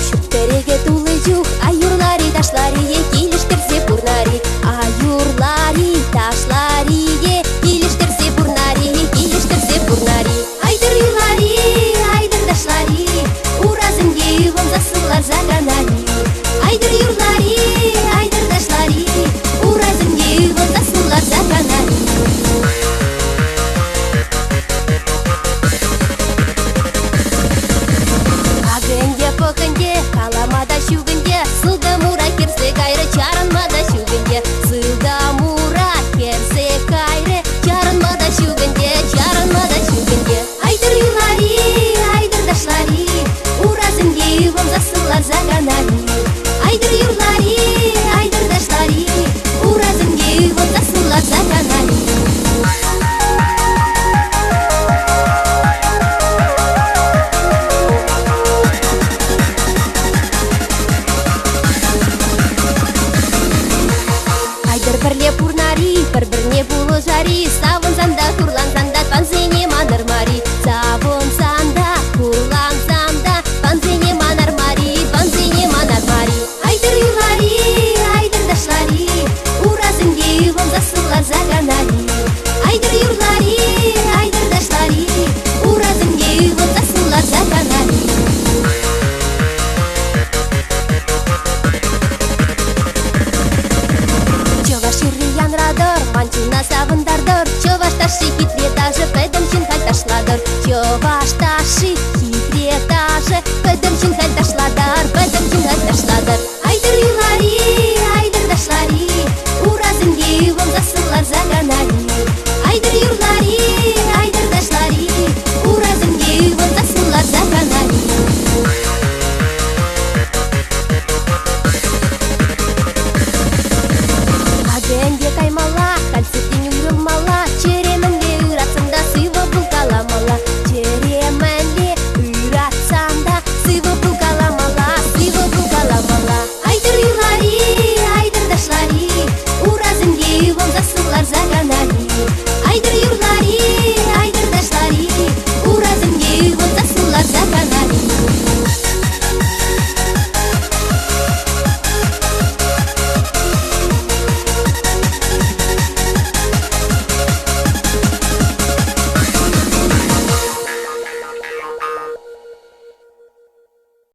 Шүктереге тулы жух, аюрлари ташлари килиштерсе бурнари, аюрлари ташлари килиштерсе бурнари. Айдыр юлари, айдыр ташлари, уразымге вон засылар заганари. Айдыр юлари, айдыр ташлари, уразымге вон засылар заганари. Каламада шугынде, сылдамура керсе кайры, чарынмада шугынде, сылдамура керсе кайры, чарынмада шугынде. Айдыр юлари, айдыр ташлари, уразымге вон засылар заганари. Айдыр юлари, айдыр ташлари, уразымге вон засылар заганари. Бірле пурнари, бір-бірне булы жари, савын занда, турлан занда, панзене маныр мари. Савын занда, турлан занда, панзене манар мари. Айдыр юлари, айдыр ташлари, уразымге вон засылар заганари. Айдыр юлари, айдыр ташлари, уразымге вон засылар заганари. Мантина савындардыр, чуваш таши хитре даже, пэдым чин халь ташладыр. Чуваш таши хитре даже, пэдым чин